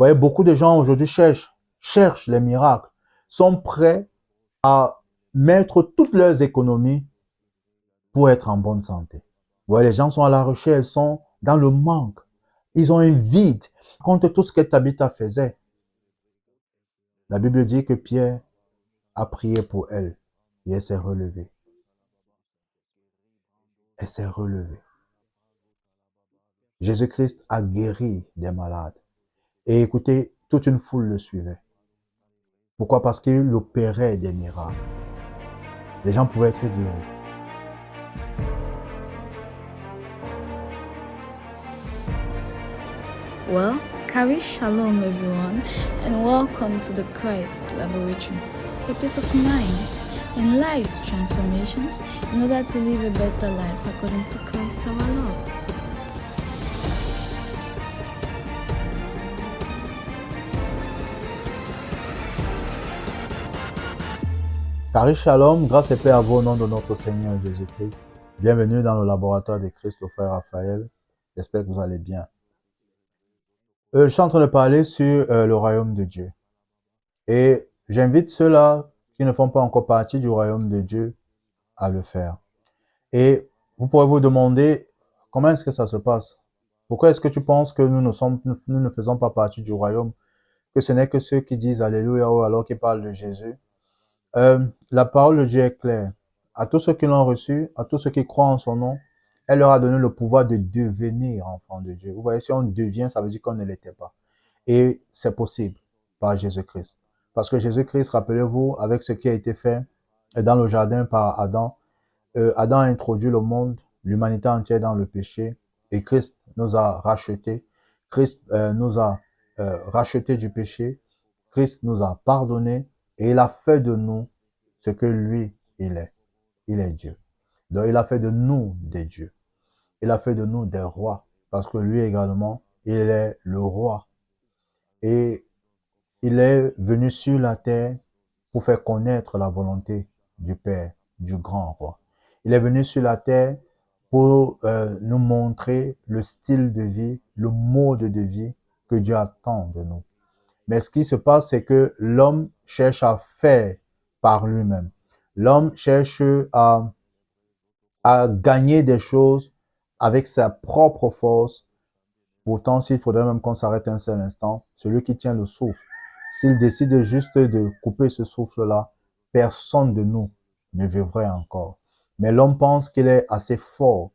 voyez, beaucoup de gens aujourd'hui cherchent les miracles, sont prêts à mettre toutes leurs économies pour être en bonne santé. Vous voyez, les gens sont à la recherche, ils sont dans le manque. Ils ont un vide contre tout ce que Tabitha faisait. La Bible dit que Pierre a prié pour elle et elle s'est relevée. Elle s'est relevée. Jésus-Christ a guéri des malades. Et écoutez, toute une foule le suivait. Pourquoi? Parce qu'il opérait des miracles. Les gens pouvaient être guéris. Well, Kari Shalom everyone, and welcome to the Christ Laboratory, a place of minds and lives transformations in order to live a better life according to Christ our Lord. Kari Shalom, grâce et paix à vous au nom de notre Seigneur Jésus-Christ. Bienvenue dans le laboratoire de Christ, le frère Raphaël. J'espère que vous allez bien. Je suis en train de parler sur le royaume de Dieu. Et j'invite ceux-là qui ne font pas encore partie du royaume de Dieu à le faire. Et vous pourrez vous demander, comment est-ce que ça se passe? Pourquoi est-ce que tu penses que nous ne faisons pas partie du royaume? Que ce n'est que ceux qui disent Alléluia ou alors qui parlent de Jésus? La parole de Dieu est claire. À tous ceux qui l'ont reçu, à tous ceux qui croient en son nom, elle leur a donné le pouvoir de devenir enfants de Dieu. Vous voyez, si on devient, ça veut dire qu'on ne l'était pas. Et c'est possible par Jésus-Christ. Parce que Jésus-Christ, rappelez-vous, avec ce qui a été fait dans le jardin par Adam, Adam a introduit le monde, l'humanité entière dans le péché, et Christ nous a rachetés. Christ nous a rachetés du péché. Christ nous a pardonnés. Et il a fait de nous ce que lui, il est. Il est Dieu. Donc, il a fait de nous des dieux. Il a fait de nous des rois. Parce que lui également, il est le roi. Et il est venu sur la terre pour faire connaître la volonté du Père, du grand roi. Il est venu sur la terre pour nous montrer le style de vie, le mode de vie que Dieu attend de nous. Mais ce qui se passe, c'est que l'homme cherche à faire par lui-même. L'homme cherche à gagner des choses avec sa propre force. Pourtant, s'il faudrait même qu'on s'arrête un seul instant, celui qui tient le souffle, s'il décide juste de couper ce souffle-là, personne de nous ne vivrait encore. Mais l'homme pense qu'il est assez fort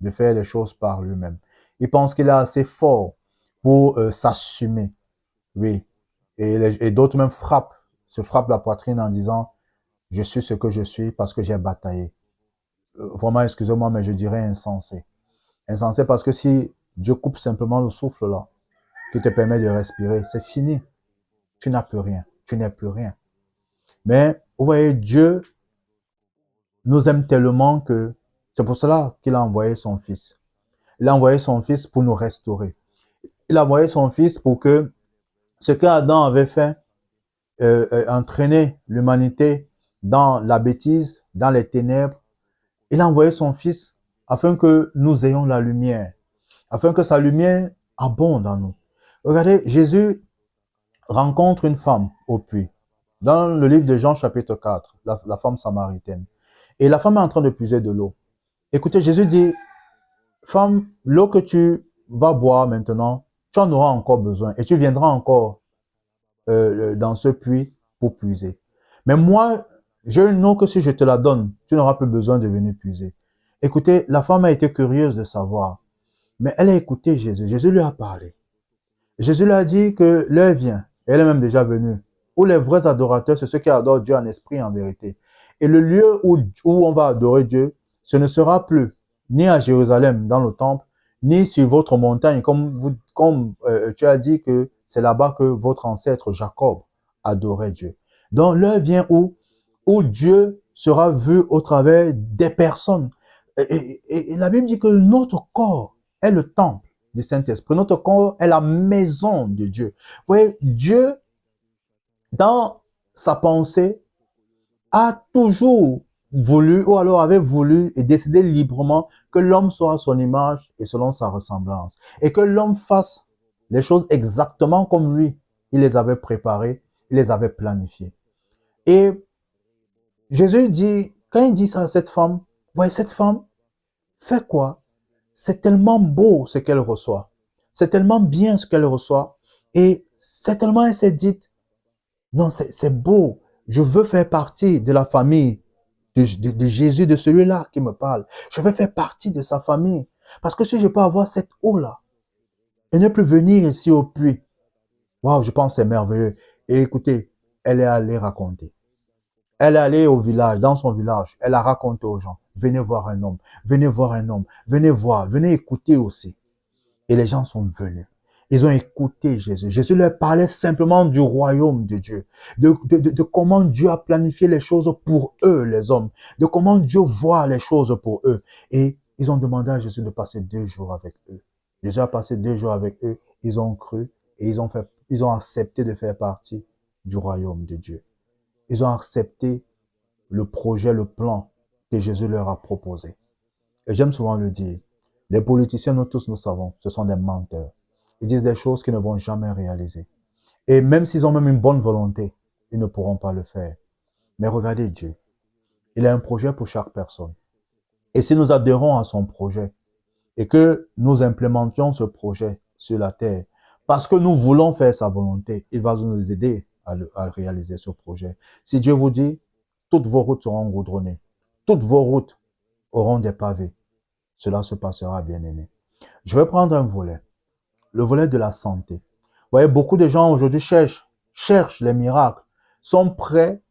de faire les choses par lui-même. Il pense qu'il est assez fort pour s'assumer. Oui. Et d'autres même se frappent la poitrine en disant « Je suis ce que je suis parce que j'ai bataillé ». Vraiment, excusez-moi, mais je dirais insensé. Insensé parce que si Dieu coupe simplement le souffle là, qui te permet de respirer, c'est fini. Tu n'as plus rien. Tu n'es plus rien. Mais, vous voyez, Dieu nous aime tellement que c'est pour cela qu'il a envoyé son Fils. Il a envoyé son Fils pour nous restaurer. Il a envoyé son Fils pour que ce qu'Adam avait fait, entraîner l'humanité dans la bêtise, dans les ténèbres, il a envoyé son Fils afin que nous ayons la lumière, afin que sa lumière abonde en nous. Regardez, Jésus rencontre une femme au puits, dans le livre de Jean chapitre 4, la femme samaritaine. Et la femme est en train de puiser de l'eau. Écoutez, Jésus dit, femme, l'eau que tu vas boire maintenant, tu en auras encore besoin et tu viendras encore dans ce puits pour puiser. Mais moi, j'ai une eau que si je te la donne, tu n'auras plus besoin de venir puiser. Écoutez, la femme a été curieuse de savoir, mais elle a écouté Jésus. Jésus lui a parlé. Jésus lui a dit que l'heure vient, et elle est même déjà venue, où les vrais adorateurs, c'est ceux qui adorent Dieu en esprit et en vérité. Et le lieu où on va adorer Dieu, ce ne sera plus ni à Jérusalem, dans le temple, ni sur votre montagne, comme tu as dit que c'est là-bas que votre ancêtre Jacob adorait Dieu. Donc l'heure vient où Dieu sera vu au travers des personnes. Et la Bible dit que notre corps est le temple du Saint-Esprit. Notre corps est la maison de Dieu. Vous voyez, Dieu, dans sa pensée, a toujours voulu, ou alors avait voulu et décidé librement que l'homme soit à son image et selon sa ressemblance. Et que l'homme fasse les choses exactement comme lui. Il les avait préparées, il les avait planifiées. Et Jésus dit, quand il dit ça à cette femme, voyez, cette femme fait quoi? C'est tellement beau ce qu'elle reçoit. C'est tellement bien ce qu'elle reçoit. Et c'est tellement, elle s'est dit, non, c'est beau. Je veux faire partie de la famille de Jésus, de celui-là qui me parle. Je veux faire partie de sa famille. Parce que si je peux avoir cette eau-là et ne plus venir ici au puits, waouh, je pense que c'est merveilleux. Et écoutez, elle est allée raconter. Elle est allée au village, dans son village. Elle a raconté aux gens. Venez voir un homme. Venez voir un homme. Venez voir. Venez écouter aussi. Et les gens sont venus. Ils ont écouté Jésus. Jésus leur parlait simplement du royaume de Dieu, de comment Dieu a planifié les choses pour eux, les hommes, de comment Dieu voit les choses pour eux. Et ils ont demandé à Jésus de passer 2 jours avec eux. Jésus a passé 2 jours avec eux. Ils ont cru et ils ont accepté de faire partie du royaume de Dieu. Ils ont accepté le projet, le plan que Jésus leur a proposé. Et j'aime souvent le dire, les politiciens, nous tous, nous savons, ce sont des menteurs. Ils disent des choses qu'ils ne vont jamais réaliser. Et même s'ils ont même une bonne volonté, ils ne pourront pas le faire. Mais regardez Dieu. Il a un projet pour chaque personne. Et si nous adhérons à son projet et que nous implémentions ce projet sur la terre, parce que nous voulons faire sa volonté, il va nous aider à réaliser ce projet. Si Dieu vous dit, toutes vos routes seront goudronnées, toutes vos routes auront des pavés, cela se passera, bien aimé. Je vais prendre un volet, le volet de la santé. Vous voyez, beaucoup de gens aujourd'hui cherchent les miracles, sont prêts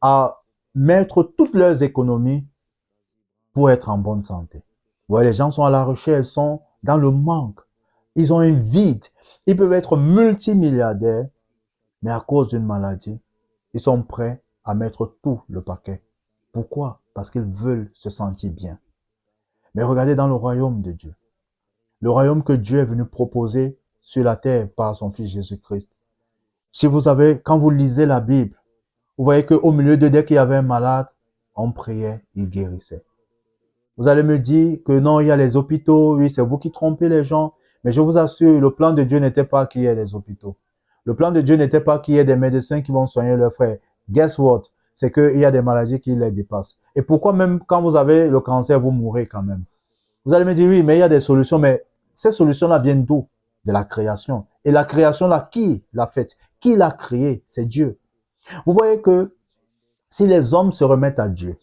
à mettre toutes leurs économies pour être en bonne santé. Vous voyez, les gens sont à la recherche, ils sont dans le manque. Ils ont un vide. Ils peuvent être multimilliardaires, mais à cause d'une maladie, ils sont prêts à mettre tout le paquet. Pourquoi? Parce qu'ils veulent se sentir bien. Mais regardez dans le royaume de Dieu. Le royaume que Dieu est venu proposer sur la terre par son Fils Jésus-Christ. Si vous avez, quand vous lisez la Bible, vous voyez qu'au milieu de dès qu'il y avait un malade, on priait, il guérissait. Vous allez me dire que non, il y a les hôpitaux, oui, c'est vous qui trompez les gens, mais je vous assure, le plan de Dieu n'était pas qu'il y ait des hôpitaux. Le plan de Dieu n'était pas qu'il y ait des médecins qui vont soigner leurs frères. Guess what? C'est qu'il y a des maladies qui les dépassent. Et pourquoi même quand vous avez le cancer, vous mourrez quand même? Vous allez me dire, oui, mais il y a des solutions, mais ces solutions-là viennent d'où? De la création. Et la création-là, qui l'a faite? Qui l'a créée? C'est Dieu. Vous voyez que si les hommes se remettent à Dieu,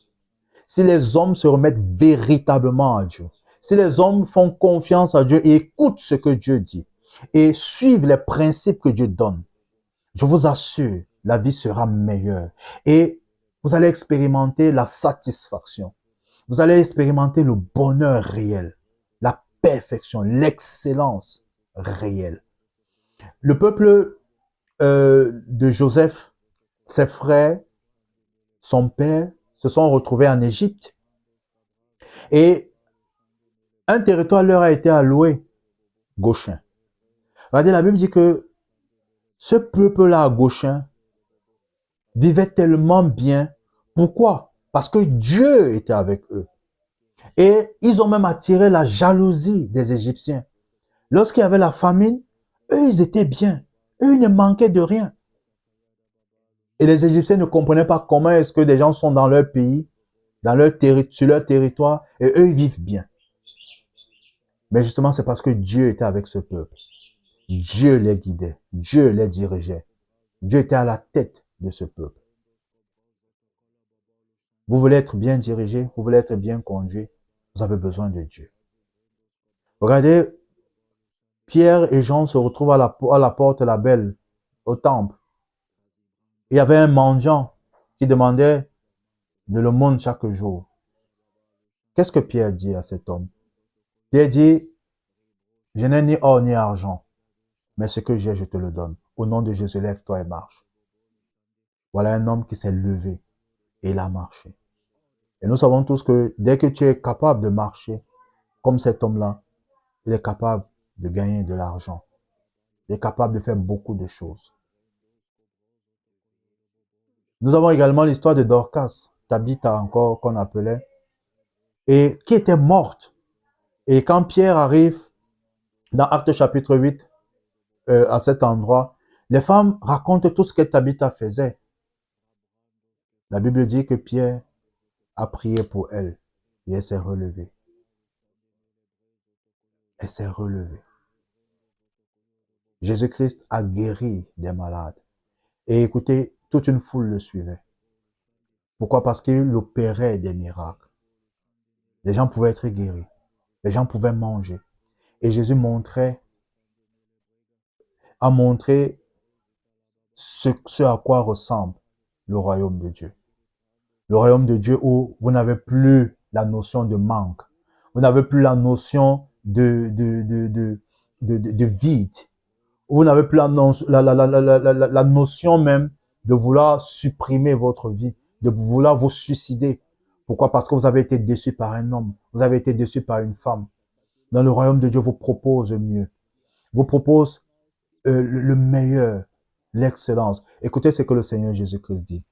si les hommes se remettent véritablement à Dieu, si les hommes font confiance à Dieu et écoutent ce que Dieu dit et suivent les principes que Dieu donne, je vous assure, la vie sera meilleure et vous allez expérimenter la satisfaction. Vous allez expérimenter le bonheur réel, la perfection, l'excellence réelle. Le peuple de Joseph, ses frères, son père, se sont retrouvés en Égypte. Et un territoire leur a été alloué, Goshen. Regardez, la Bible dit que ce peuple-là, Goshen, vivait tellement bien. Pourquoi? Parce que Dieu était avec eux. Et ils ont même attiré la jalousie des Égyptiens. Lorsqu'il y avait la famine, eux, ils étaient bien. Eux, ils ne manquaient de rien. Et les Égyptiens ne comprenaient pas comment est-ce que des gens sont dans leur pays, sur leur territoire, et eux, ils vivent bien. Mais justement, c'est parce que Dieu était avec ce peuple. Dieu les guidait. Dieu les dirigeait. Dieu était à la tête de ce peuple. Vous voulez être bien dirigé, vous voulez être bien conduit, vous avez besoin de Dieu. Regardez, Pierre et Jean se retrouvent à la porte la belle, au temple. Il y avait un mendiant qui demandait de l'aumône chaque jour. Qu'est-ce que Pierre dit à cet homme? Pierre dit, je n'ai ni or ni argent, mais ce que j'ai, je te le donne. Au nom de Jésus, lève-toi et marche. Voilà un homme qui s'est levé et il a marché. Et nous savons tous que dès que tu es capable de marcher comme cet homme-là, il est capable de gagner de l'argent. Il est capable de faire beaucoup de choses. Nous avons également l'histoire de Dorcas, Tabitha encore qu'on appelait, et qui était morte. Et quand Pierre arrive dans Actes chapitre 8, à cet endroit, les femmes racontent tout ce que Tabitha faisait. La Bible dit que Pierre a prié pour elle et elle s'est relevée. Elle s'est relevée. Jésus-Christ a guéri des malades. Et écoutez, toute une foule le suivait. Pourquoi? Parce qu'il opérait des miracles. Les gens pouvaient être guéris. Les gens pouvaient manger. Et Jésus a montré ce à quoi ressemble le royaume de Dieu. Le royaume de Dieu où vous n'avez plus la notion de manque. Vous n'avez plus la notion de vide. Vous n'avez plus la notion même de vouloir supprimer votre vie, de vouloir vous suicider. Pourquoi? Parce que vous avez été déçu par un homme, vous avez été déçu par une femme. Dans le royaume de Dieu, vous propose mieux, vous propose le meilleur, l'excellence. Écoutez ce que le Seigneur Jésus-Christ dit.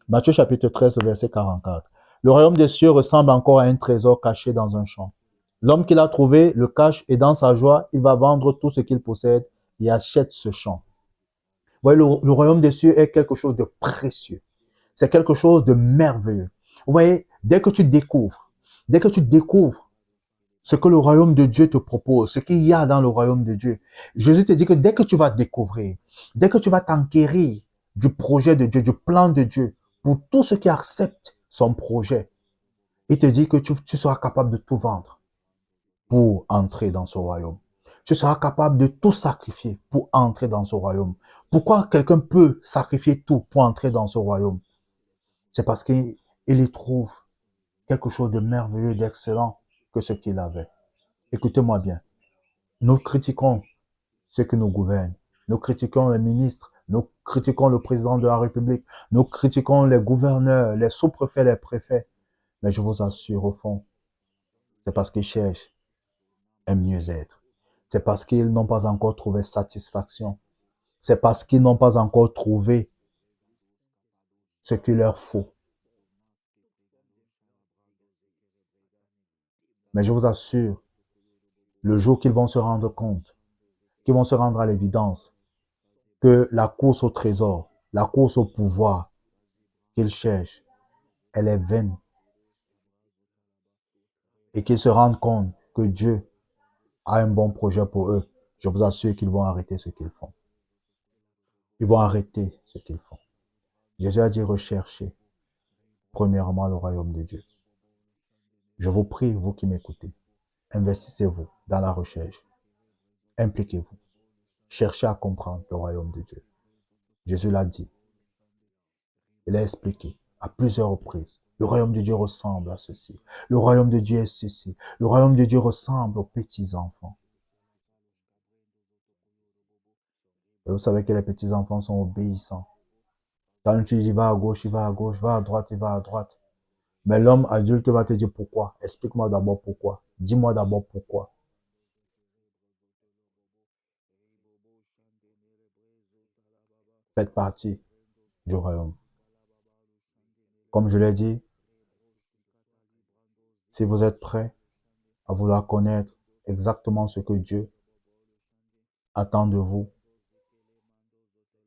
Matthieu chapitre 13, verset 44. Le royaume des cieux ressemble encore à un trésor caché dans un champ. L'homme qui l'a trouvé le cache et dans sa joie, il va vendre tout ce qu'il possède et achète ce champ. Vous voyez, le royaume des cieux est quelque chose de précieux. C'est quelque chose de merveilleux. Vous voyez, dès que tu découvres ce que le royaume de Dieu te propose, ce qu'il y a dans le royaume de Dieu, Jésus te dit que dès que tu vas découvrir, dès que tu vas t'enquérir du projet de Dieu, du plan de Dieu, pour tous ceux qui acceptent son projet, il te dit que tu seras capable de tout vendre pour entrer dans ce royaume. Tu seras capable de tout sacrifier pour entrer dans ce royaume. Pourquoi quelqu'un peut sacrifier tout pour entrer dans ce royaume? C'est parce qu'il y trouve quelque chose de merveilleux, d'excellent que ce qu'il avait. Écoutez-moi bien. Nous critiquons ceux qui nous gouvernent. Nous critiquons les ministres. Nous critiquons le président de la République. Nous critiquons les gouverneurs, les sous-préfets, les préfets. Mais je vous assure, au fond, c'est parce qu'ils cherchent un mieux-être. C'est parce qu'ils n'ont pas encore trouvé satisfaction. C'est parce qu'ils n'ont pas encore trouvé ce qu'il leur faut. Mais je vous assure, le jour qu'ils vont se rendre compte, qu'ils vont se rendre à l'évidence que la course au trésor, la course au pouvoir qu'ils cherchent, elle est vaine. Et qu'ils se rendent compte que Dieu a un bon projet pour eux, je vous assure qu'ils vont arrêter ce qu'ils font. Ils vont arrêter ce qu'ils font. Jésus a dit recherchez premièrement le royaume de Dieu. Je vous prie, vous qui m'écoutez, investissez-vous dans la recherche. Impliquez-vous. Cherchez à comprendre le royaume de Dieu. Jésus l'a dit. Il a expliqué à plusieurs reprises. Le royaume de Dieu ressemble à ceci. Le royaume de Dieu est ceci. Le royaume de Dieu ressemble aux petits-enfants. Et vous savez que les petits-enfants sont obéissants. Quand tu dis va à gauche, il va à gauche, va à droite, il va à droite. Mais l'homme adulte va te dire pourquoi. Explique-moi d'abord pourquoi. Dis-moi d'abord pourquoi. Faites partie du royaume. Comme je l'ai dit, si vous êtes prêts à vouloir connaître exactement ce que Dieu attend de vous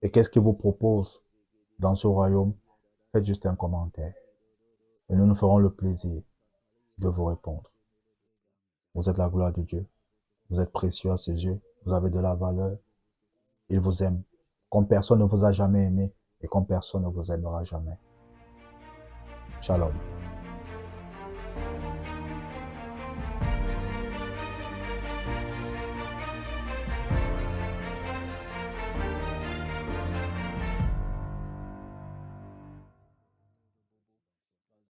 et qu'est-ce qu'il vous propose dans ce royaume, faites juste un commentaire et nous nous ferons le plaisir de vous répondre. Vous êtes la gloire de Dieu. Vous êtes précieux à ses yeux. Vous avez de la valeur. Il vous aime comme personne ne vous a jamais aimé et comme personne ne vous aimera jamais. Shalom.